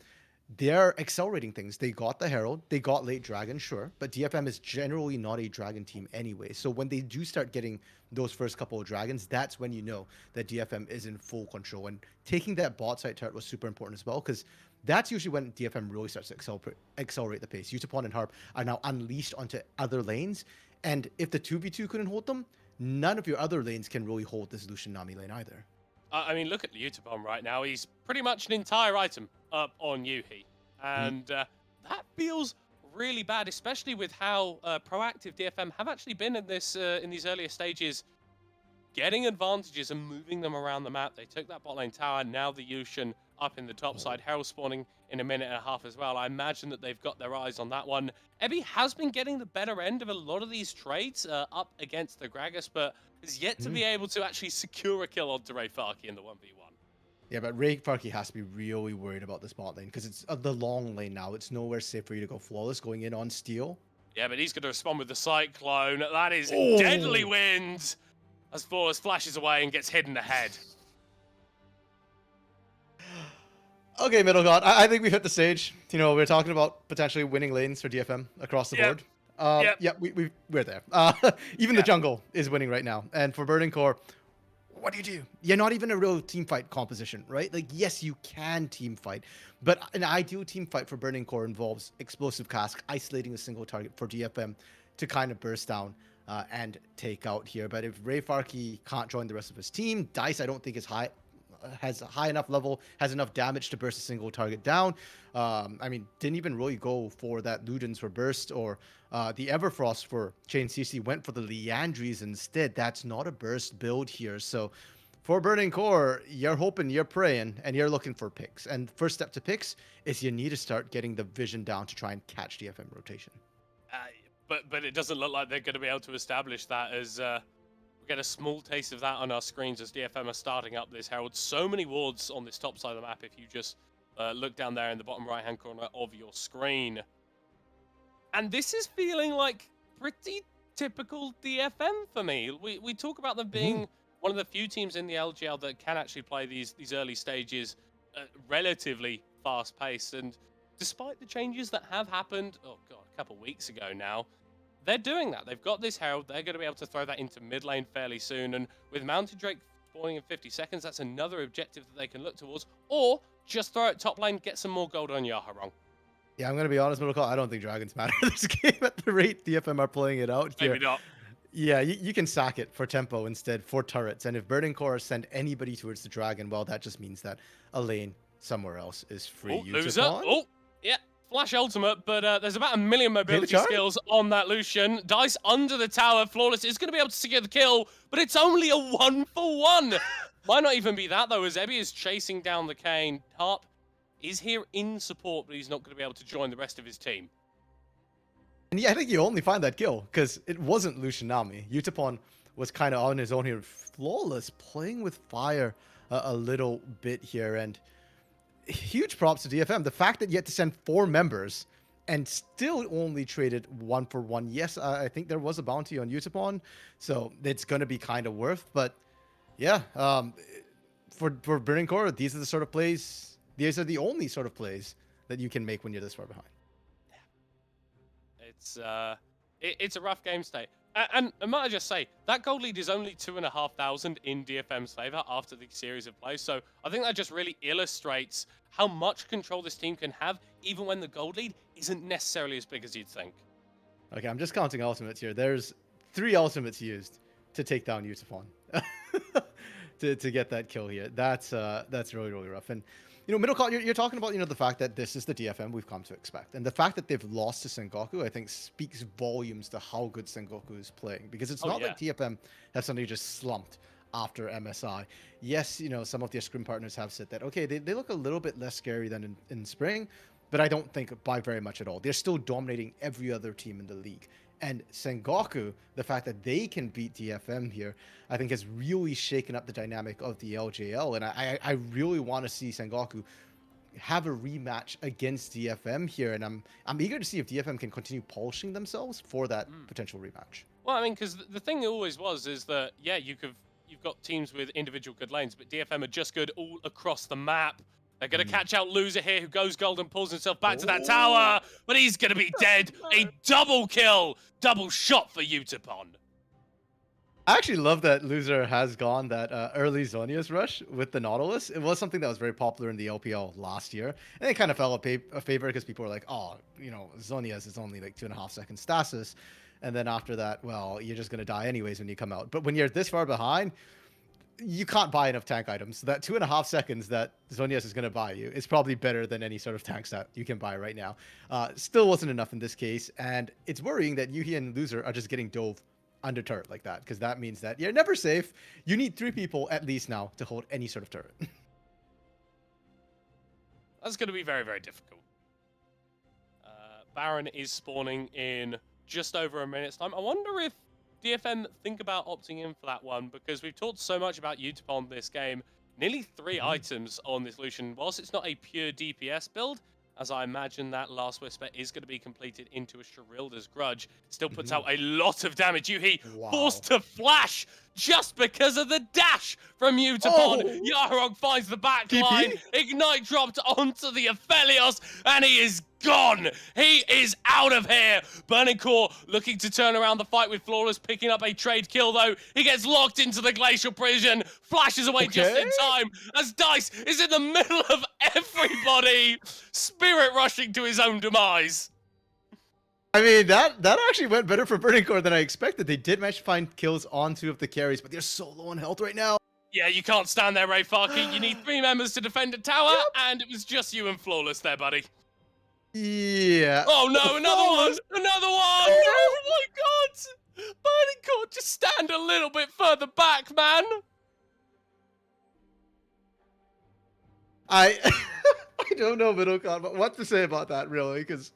they're accelerating things. They got the Herald, they got late Dragon, sure, but DFM is generally not a Dragon team anyway. So when they do start getting those first couple of Dragons, that's when you know that DFM is in full control. And taking that bot side turret was super important as well, because that's usually when DFM really starts to accelerate the pace. Utapon and Harp are now unleashed onto other lanes, and if the 2v2 couldn't hold them, none of your other lanes can really hold this Lucian Nami lane either. I mean, look at Utapon right now. He's pretty much an entire item up on Yuhi. And that feels really bad, especially with how proactive DFM have actually been in this in these earlier stages, getting advantages and moving them around the map. They took that bot lane tower, now the Yushin up in the top side. Herald spawning in a minute and a half as well. I imagine that they've got their eyes on that one. Ebby has been getting the better end of a lot of these trades up against the Gragas, but is yet to be able to actually secure a kill onto Rayfarky in the 1v1. Yeah, but Ray Farkey has to be really worried about this bot lane because it's the long lane now. It's nowhere safe for you to go flawless going in on steel. Yeah, but he's going to respond with the Cyclone. That is deadly Oh! wind as Flawless flashes away and gets hidden ahead. Okay, Middle God, I think we've hit the stage. You know, we're talking about potentially winning lanes for DFM across the Yep. board. Yep. Yeah, we're there. Even the jungle is winning right now. And for Burning Core, what do? You're not even a real team fight composition, right? Like, yes, you can team fight, but an ideal team fight for Burning Core involves explosive cask, isolating a single target for DFM to kind of burst down and take out here. But if Ray Farkey can't join the rest of his team, Dice I don't think has a high enough level, has enough damage to burst a single target down. I mean, didn't even really go for that Ludens for burst or the Everfrost for Chain CC, went for the Liandry's instead. That's not a burst build here. So for Burning Core, you're hoping, you're praying, and you're looking for picks. And first step to picks is you need to start getting the vision down to try and catch DFM rotation. But it doesn't look like they're going to be able to establish that as we get a small taste of that on our screens as DFM are starting up this Herald. So many wards on this top side of the map if you just look down there in the bottom right-hand corner of your screen. And this is feeling like pretty typical DFM for me. We talk about them being one of the few teams in the LGL that can actually play these early stages relatively fast-paced. And despite the changes that have happened, oh god, a couple weeks ago now, they're doing that. They've got this Herald. They're going to be able to throw that into mid lane fairly soon. And with Mountain Drake spawning in 50 seconds, that's another objective that they can look towards. Or just throw it top lane, get some more gold on Yaharong. Yeah, I'm going to be honest, Middle, I don't think Dragons matter in this game at the rate DFM are playing it out here. Maybe not. Yeah, you can sack it for tempo instead, for turrets. And if Burning Core send anybody towards the Dragon, well, that just means that a lane somewhere else is free. Oh, loser. Oh, yeah. Flash ultimate, but there's about 1 million mobility skills on that Lucian. Dice under the tower. Flawless is going to be able to secure the kill, but it's only a 1-for-1. Might not even be that, though, as Ebby is chasing down the Kayn. Harp is here in support, but he's not going to be able to join the rest of his team. And yeah, I think you only find that kill because it wasn't Lucian Nami. Utapon was kind of on his own here. Flawless, playing with fire a little bit here. And huge props to DFM. The fact that you had to send 4 members and still only traded 1-for-1. Yes, I think there was a bounty on Utapon, so it's going to be kind of worth. But yeah, for Burning Core, these are the sort of plays. These are the only sort of plays that you can make when you're this far behind. It's a rough game state. And might I just say, that gold lead is only 2,500 in DFM's favor after the series of plays. So I think that just really illustrates how much control this team can have, even when the gold lead isn't necessarily as big as you'd think. Okay, I'm just counting ultimates here. There's 3 ultimates used to take down Utapon to get that kill here. That's really, really rough. And you know, Middle Call, you're talking about, you know, the fact that this is the DFM we've come to expect. And the fact that they've lost to Sengoku, I think, speaks volumes to how good Sengoku is playing. Because it's not like DFM have suddenly just slumped after MSI. Yes, you know, some of their scrim partners have said that, okay, they look a little bit less scary than in spring, but I don't think by very much at all. They're still dominating every other team in the league. And Sengoku, the fact that they can beat DFM here, I think has really shaken up the dynamic of the LJL. And I really want to see Sengoku have a rematch against DFM here. And I'm eager to see if DFM can continue polishing themselves for that potential rematch. Well, I mean, because the thing always was is that, yeah, you've got teams with individual good lanes, but DFM are just good all across the map. They're going to catch out Loser here, who goes gold and pulls himself back to that tower, but he's going to be dead. A double kill, double shot for Utapon. I actually love that Loser has gone that early Zhonya's rush with the Nautilus. It was something that was very popular in the LPL last year, and it kind of fell a favor because people were like, oh, you know, Zhonya's is only like 2.5 second stasis. And then after that, well, you're just going to die anyways when you come out. But when you're this far behind, you can't buy enough tank items. So that 2.5 seconds that Zhonya's is going to buy you is probably better than any sort of tank stat you can buy right now. Still wasn't enough in this case. And it's worrying that Yuhi and Loser are just getting dove under turret like that, because that means that you're never safe. You need 3 people at least now to hold any sort of turret. That's going to be very, very difficult. Baron is spawning in just over a minute's time. I wonder if DFM think about opting in for that one, because we've talked so much about Utapon this game. nearly 3 items on this Lucian. Whilst it's not a pure DPS build, as I imagine that Last Whisper is going to be completed into a Sherilda's Grudge, still puts out a lot of damage. Yuhi forced to flash just because of the dash from Utapon. Yaharong finds the back line. Ignite dropped onto the Aphelios, and he is gone. He is out of here. Burning Core looking to turn around the fight with Flawless, picking up a trade kill though. He gets locked into the Glacial Prison, flashes away just in time as Dice is in the middle of everybody, spirit rushing to his own demise. I mean, that actually went better for Burning Core than I expected. They did manage to find kills on 2 of the carries, but they're so low on health right now. Yeah, you can't stand there, Ray Farkey. You need 3 members to defend a tower, and it was just you and Flawless there, buddy. Yeah. Oh no, another one! Another one! Oh my god! Burning Core, just stand a little bit further back, man! I don't know, Middlecon, but what to say about that, really, because,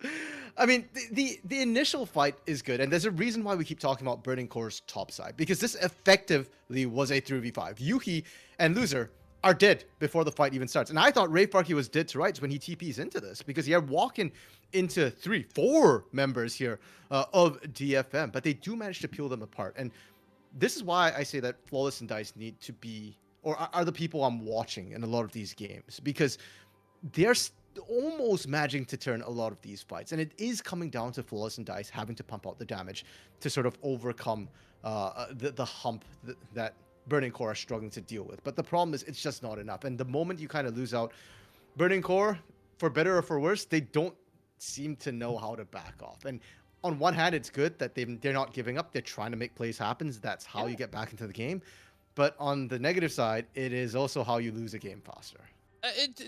I mean, the initial fight is good, and there's a reason why we keep talking about Burning Core's top side, because this effectively was a 3v5. Yuhi and Loser are dead before the fight even starts, and I thought Ray Farkey was dead to rights when he TPs into this, because you're walking into 4 members here of DFM, but they do manage to peel them apart, and this is why I say that Flawless and Dice need to be, or are the people I'm watching in a lot of these games, because they're almost managing to turn a lot of these fights, and it is coming down to Flawless and Dice having to pump out the damage to sort of overcome the hump that Burning Core are struggling to deal with. But the problem is it's just not enough, and the moment you kind of lose out, Burning Core, for better or for worse, they don't seem to know how to back off. And on one hand, it's good that they're not giving up. They're trying to make plays happen. That's how you get back into the game. But on the negative side, it is also how you lose a game faster.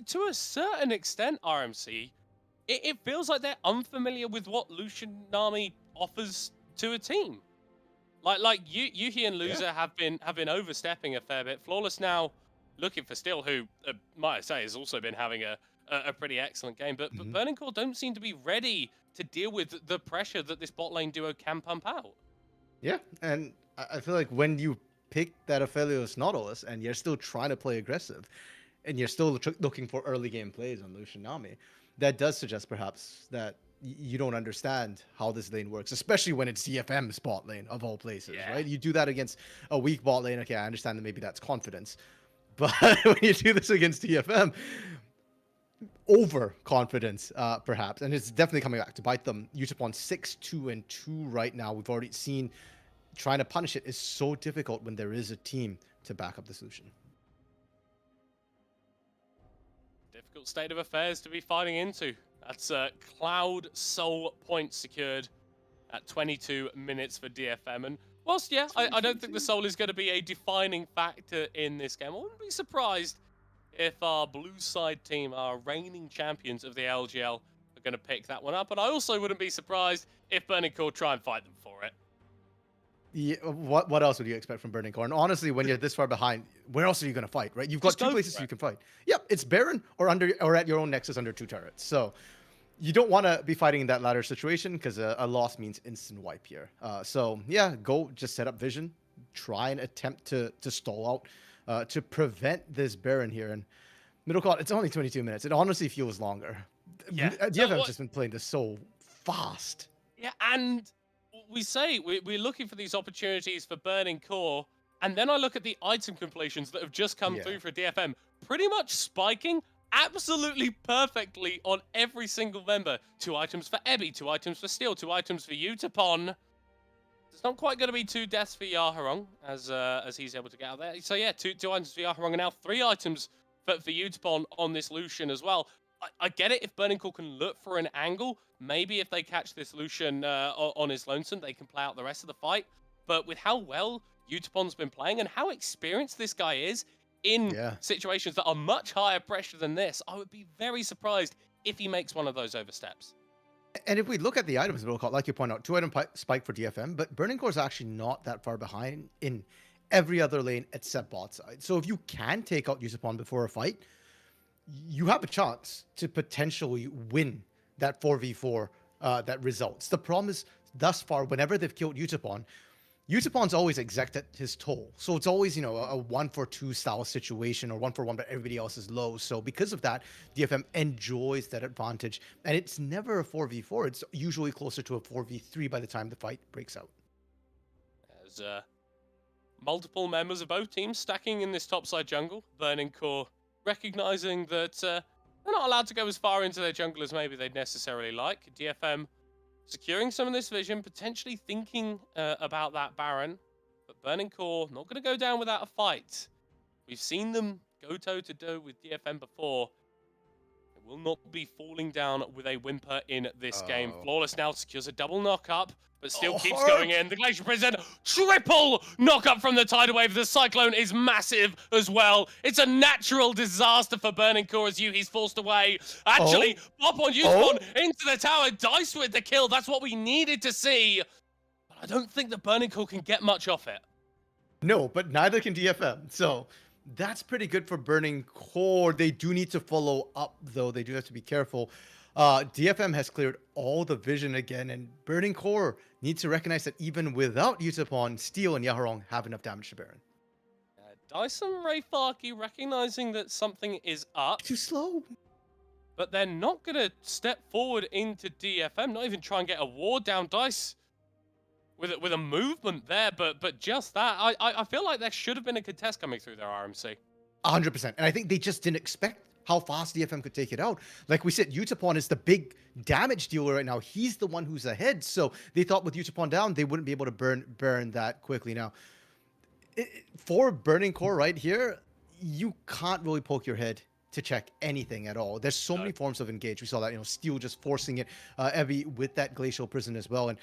To a certain extent, RMC, it feels like they're unfamiliar with what Lucian Nami offers to a team. Like Yuhi and Loser have been overstepping a fair bit. Flawless now looking for Steel, who might I say has also been having a pretty excellent game. But Burning Core don't seem to be ready to deal with the pressure that this bot lane duo can pump out. Yeah, and I feel like when you pick that Aphelios Nautilus and you're still trying to play aggressive, and you're still looking for early game plays on Lucian Nami, that does suggest perhaps that you don't understand how this lane works, especially when it's DFM's bot lane of all places, right? You do that against a weak bot lane, okay, I understand that maybe that's confidence, but when you do this against DFM, overconfidence, perhaps, and it's definitely coming back to bite them. Utapon 6-2-2 right now. We've already seen trying to punish it is so difficult when there is a team to back up the solution. Difficult state of affairs to be fighting into. That's Cloud Soul points secured at 22 minutes for DFM. And whilst, I don't think the Soul is going to be a defining factor in this game, I wouldn't be surprised if our blue side team, our reigning champions of the LGL, are going to pick that one up. And I also wouldn't be surprised if Burning Core try and fight them for it. Yeah, what else would you expect from Burning Core? And honestly, when you're this far behind, where else are you going to fight, right? You've got 2 places you can fight. Yep, it's Baron or at your own Nexus under 2 turrets. So you don't want to be fighting in that latter situation because a loss means instant wipe here. So yeah, go just set up Vision, try and attempt to stall out to prevent this Baron here. And Middlecon, it's only 22 minutes. It honestly feels longer. Yeah, DFM's just been playing this so fast. Yeah, and we say we're looking for these opportunities for Burning Core, and then I look at the item completions that have just come through for DFM, pretty much spiking absolutely perfectly on every single member. 2 items for Ebby, 2 items for Steel, 2 items for Utapon. It's not quite going to be 2 deaths for Yaharong as he's able to get out there. So yeah, 2 items for Yaharong, and now 3 items for Utapon on this Lucian as well. I get it if Burning Core can look for an angle. Maybe if they catch this Lucian on his lonesome, they can play out the rest of the fight. But with how well Utapon's been playing and how experienced this guy is in situations that are much higher pressure than this, I would be very surprised if he makes one of those oversteps. And if we look at the items, like you point out, 2 item spike for DFM, but Burning Core is actually not that far behind in every other lane except bot side. So if you can take out Utapon before a fight, you have a chance to potentially win that 4v4 that results. The problem is, thus far, whenever they've killed Utapon, Utopon's always exacted his toll. So it's always, a 1-for-2 style situation or 1-for-1, but everybody else is low. So because of that, DFM enjoys that advantage. And it's never a 4v4. It's usually closer to a 4v3 by the time the fight breaks out. As multiple members of both teams stacking in this topside jungle, Burning Core recognizing that they're not allowed to go as far into their jungle as maybe they'd necessarily like. DFM securing some of this vision, potentially thinking about that Baron, but Burning Core not going to go down without a fight. We've seen them go toe-to-toe with DFM before. They will not be falling down with a whimper in this game. Flawless now secures a double knock-up, but still keeps Harp! going in. The Glacial Prison, triple knock-up from the Tidal Wave. The Cyclone is massive as well. It's a natural disaster for Burning Core as he's forced away. Actually, pop on Uspon into the tower. Dice with the kill. That's what we needed to see. But I don't think the Burning Core can get much off it. No, but neither can DFM. So that's pretty good for Burning Core. They do need to follow up, though. They do have to be careful. DFM has cleared all the vision again, and Burning Core needs to recognize that even without Yutapon, Steel and Yaharong have enough damage to Baron. Dyson Rayfarki recognizing that something is up, Too slow. but they're not going to step forward into DFM, not even try and get a ward down. Dice with a movement there, but just that. I feel like there should have been a contest coming through their RMC. 100%. And I think they just didn't expect how fast DFM could take it out. Like we said, Yutapon is the big damage dealer right now. He's the one who's ahead. So they thought with Yutapon down, they wouldn't be able to burn that quickly. Now, for Burning Core right here, you can't really poke your head to check anything at all. There's so many forms of engage. We saw that, Steel just forcing it, Evie with that Glacial Prison as well. And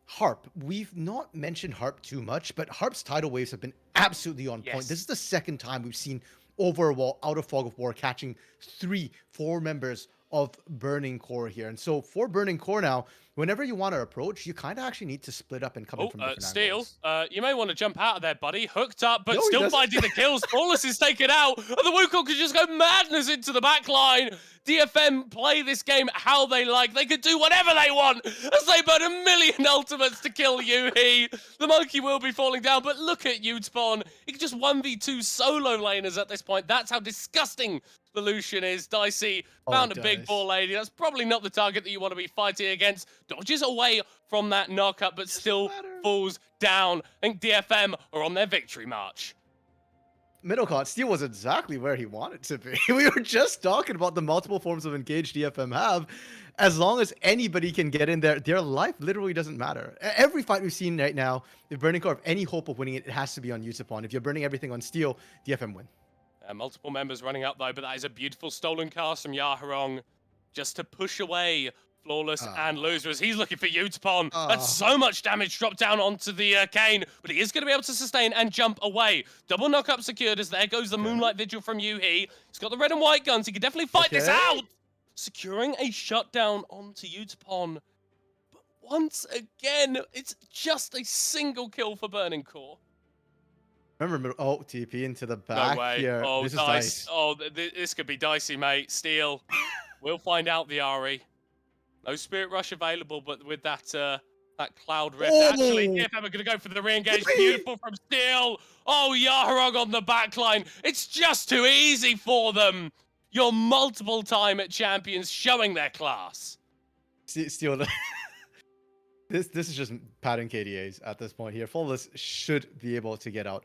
Harp, we've not mentioned Harp too much, but Harp's tidal waves have been absolutely on point. This is the second time we've seen Overwall out of Fog of War catching 3-4 members of Burning Core here. And so for Burning Core now, whenever you want to approach, you kind of actually need to split up and come in from different Steel, angles. you may want to jump out of there, buddy. Hooked up, but No, he still doesn't. finding the kills. Flawless is taken out, and the Wukong could just go madness into the back line. DFM play this game how they like. They could do whatever they want as they burn 1,000,000 ultimates to kill Yuhi. The monkey will be falling down, but look at Utapon. He can just 1v2 solo laners at this point. That's how disgusting the Lucian is. Dicey found a big ball lady. That's probably not the target that you want to be fighting against. Dodges away from that knockup, but still falls down. I think DFM are on their victory march. Middlecott, Steel was exactly where he wanted to be. We were just talking about the multiple forms of engage DFM have. As long as anybody can get in there, their life literally doesn't matter. Every fight we've seen right now, if Burning Core have any hope of winning it, it has to be on Yutapon. If you're burning everything on Steel, DFM win. Multiple members running up though, but that is a beautiful stolen cast from Yaharong just to push away Flawless and Losers. He's looking for Utapon. That's so much damage dropped down onto the Kane, but he is going to be able to sustain and jump away. Double knock-up secured as there goes the Moonlight Vigil from Yuhi. He's got the red and white guns. He can definitely fight this out. Securing a shutdown onto Utapon. But once again, it's just a single kill for Burning Core. Remember, TP into the back No way. here. Oh, this is Dice. Oh, this could be dicey, mate. Steel. We'll find out the Ari. No Spirit Rush available, but with that that Cloud Rift. Actually, DFM are going to go for the re-engage. Beautiful from Steel. Oh, Yaharong on the backline. It's just too easy for them. Your multiple-time champions showing their class. Steel. This is just padding KDAs at this point here. Flawless should be able to get out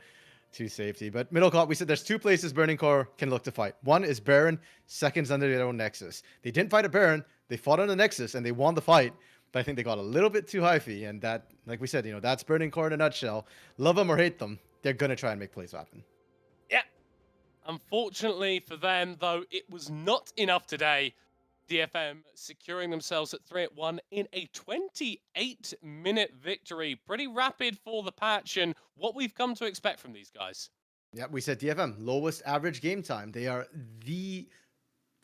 to safety. But Middlecott, we said there's two places Burning Core can look to fight. One is Baron, second's under their own Nexus. They didn't fight at Baron, they fought on the Nexus, and they won the fight. But I think they got a little bit too hyphy, and that, like we said, that's Burning Core in a nutshell. Love them or hate them, they're going to try and make plays happen. Yeah. Unfortunately for them, though, it was not enough today. DFM securing themselves at 3-1 in a 28-minute victory. Pretty rapid for the patch and what we've come to expect from these guys. Yeah, we said DFM, lowest average game time. They are the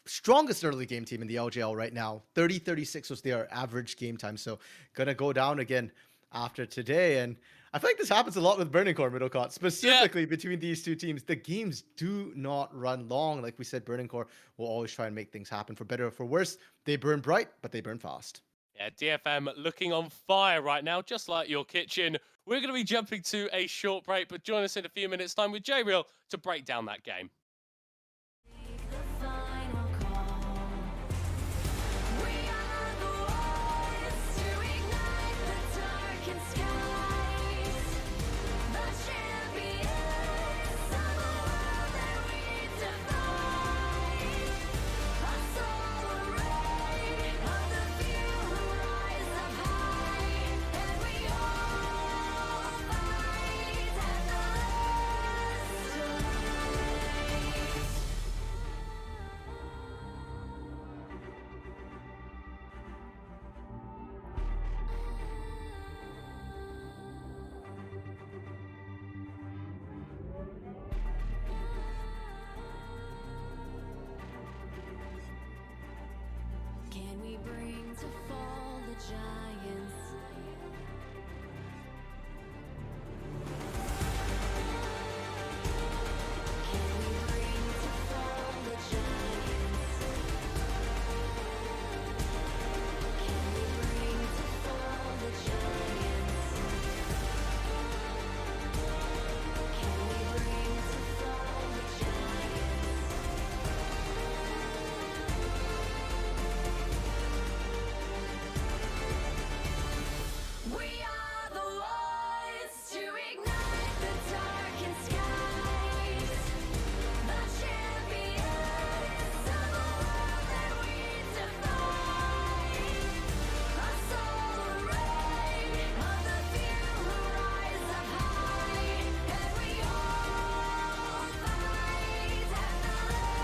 strongest early game team in the LGL right now. 30-36 was their average game time. So gonna go down again after today. And I feel like this happens a lot with Burning Core, Middlecott, specifically between these two teams. The games do not run long. Like we said, Burning Core will always try and make things happen for better or for worse. They burn bright, but they burn fast. Yeah, DFM looking on fire right now, just like your kitchen. We're going to be jumping to a short break, but join us in a few minutes' time with JReal to break down that game. The final call. We are the ones to ignite the darkened skies. The champions of a world that we defy. A soul array of the few who rise up high. And we all fight at the last line. Can we bring to fall the giants? Can we bring to fall the giants? Can we bring to fall the giants? Can we bring to fall the giants? We are the ones to ignite the darkened skies. The champions of a world that we defy. A soul array of the few who rise up high. And we all fight at the last line.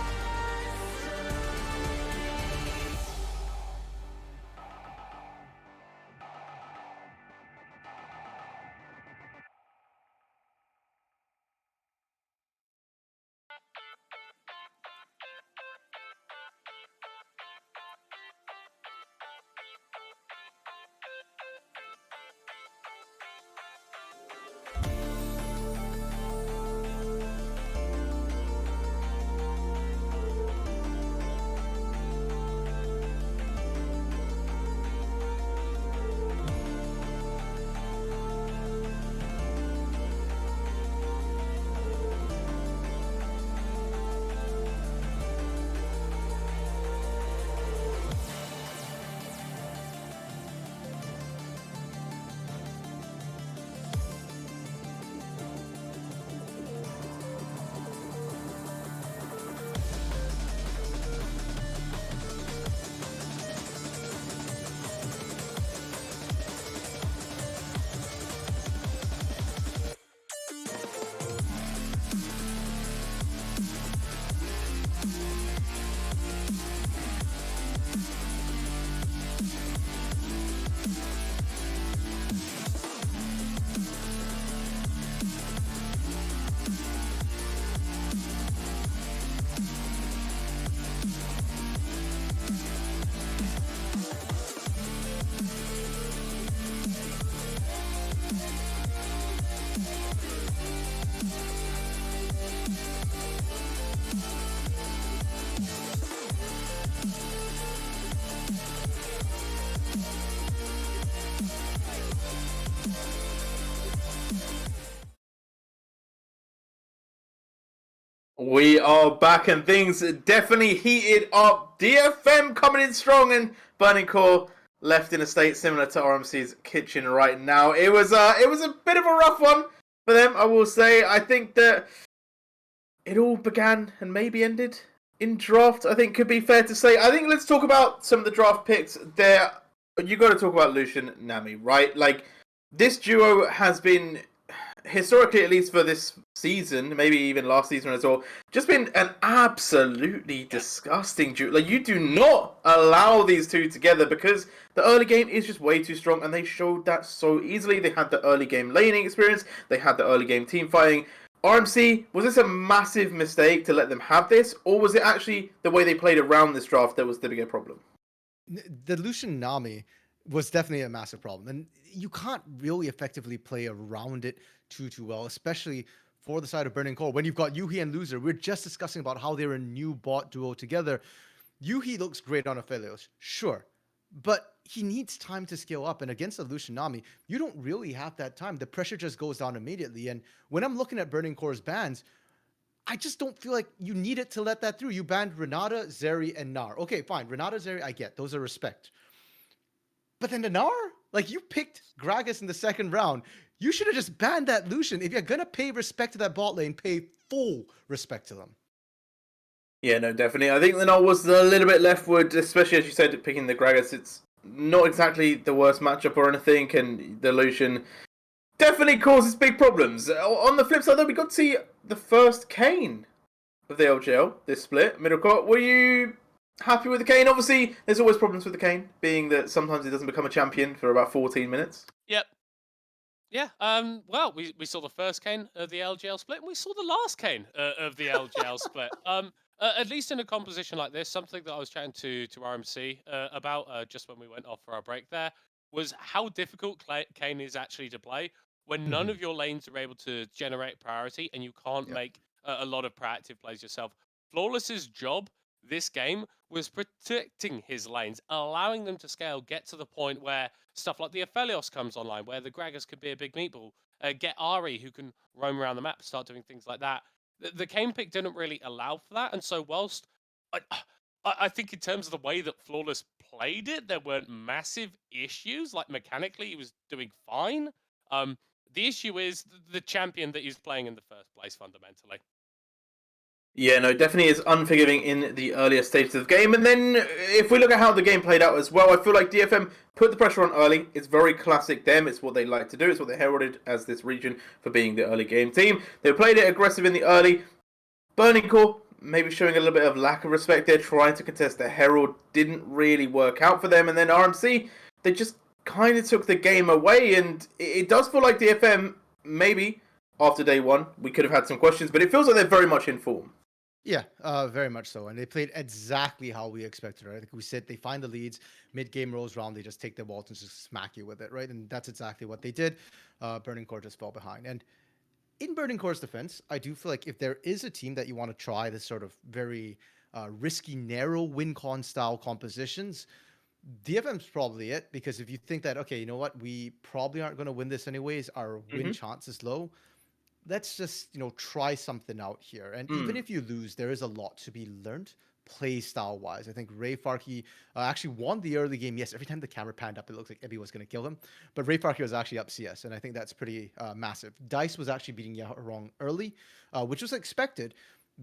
We are back and things definitely heated up. DFM coming in strong and Burning Core left in a state similar to RMC's kitchen right now. It was a bit of a rough one for them, I will say. I think that it all began and maybe ended in draft, I think could be fair to say. I think let's talk about some of the draft picks there. You got to talk about Lucian Nami, right? Like, this duo has been, historically at least for this season, maybe even last season as well, just been an absolutely disgusting duo. Like, you do not allow these two together because the early game is just way too strong, and they showed that so easily. They had the early game laning experience, they had the early game team fighting. RMC, was this a massive mistake to let them have this, or was it actually the way they played around this draft that was the bigger problem? The Lucian Nami was definitely a massive problem, and you can't really effectively play around it too well, especially for the side of Burning Core. When you've got Yuhi and Loser, we're just discussing about how they're a new bot duo together. Yuhi looks great on Aphelios, sure, but he needs time to scale up. And against a Lucian Nami, you don't really have that time. The pressure just goes down immediately. And when I'm looking at Burning Core's bans, I just don't feel like you needed to let that through. You banned Renata, Zeri, and Gnar. Okay, fine. Renata, Zeri, I get. Those are respect. But then the Gnar? Like, you picked Gragas in the second round. You should have just banned that Lucian. If you're going to pay respect to that bot lane, pay full respect to them. Yeah, no, definitely. I think the Gnar was a little bit leftward, especially as you said, picking the Gragas. It's not exactly the worst matchup or anything, and the Lucian definitely causes big problems. On the flip side, though, we got to see the first Kayn of the LGL, this split, middle court. Were you happy with the Kayn? Obviously, there's always problems with the Kayn, being that sometimes he doesn't become a champion for about 14 minutes. Yep. Yeah. Well, we saw the first Kayn of the LGL split, and we saw the last Kayn of the LGL split. At least in a composition like this, something that I was chatting to RMC about just when we went off for our break there was how difficult Kayn is actually to play when none of your lanes are able to generate priority and you can't make a lot of proactive plays yourself. Flawless's job this game was protecting his lanes, allowing them to scale, get to the point where stuff like the Aphelios comes online, where the Gragas could be a big meatball, get Ahri who can roam around the map, start doing things like that. The Kayn pick didn't really allow for that, and so whilst I think in terms of the way that Flawless played it, there weren't massive issues. Like mechanically, he was doing fine. The issue is the champion that he's playing in the first place, fundamentally. Yeah, no, definitely is unforgiving in the earlier stages of the game. And then if we look at how the game played out as well, I feel like DFM put the pressure on early. It's very classic them. It's what they like to do. It's what they heralded as this region for being the early game team. They played it aggressive in the early. Burning Core maybe showing a little bit of lack of respect there, trying to contest the Herald. Didn't really work out for them. And then RMC, they just kind of took the game away. And it does feel like DFM, maybe after day one, we could have had some questions. But it feels like they're very much in form. Yeah, very much so. And they played exactly how we expected, right? Like we said, they find the leads, mid-game rolls round, they just take the vault and just smack you with it, right? And that's exactly what they did. Burning Core just fell behind. And in Burning Core's defense, I do feel like if there is a team that you want to try this sort of very risky, narrow win-con style compositions, DFM's probably it. Because if you think that, okay, you know what, we probably aren't going to win this anyways, our win chance is low, let's just, try something out here. And even if you lose, there is a lot to be learned play style wise. I think Ray Farkey actually won the early game. Yes, every time the camera panned up, it looks like Ebby was going to kill him. But Ray Farkey was actually up CS, and I think that's pretty massive. Dice was actually beating Yahoo early, which was expected.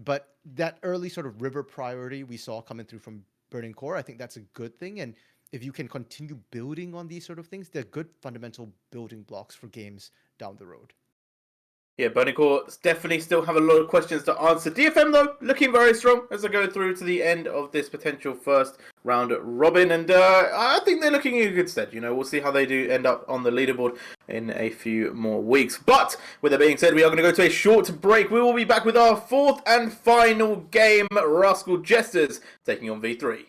But that early sort of river priority we saw coming through from Burning Core, I think that's a good thing. And if you can continue building on these sort of things, they're good fundamental building blocks for games down the road. Yeah, Burning Core definitely still have a lot of questions to answer. DFM, though, looking very strong as they go through to the end of this potential first round robin. And I think they're looking in good stead. We'll see how they do end up on the leaderboard in a few more weeks. But with that being said, we are going to go to a short break. We will be back with our fourth and final game, Rascal Jesters taking on V3.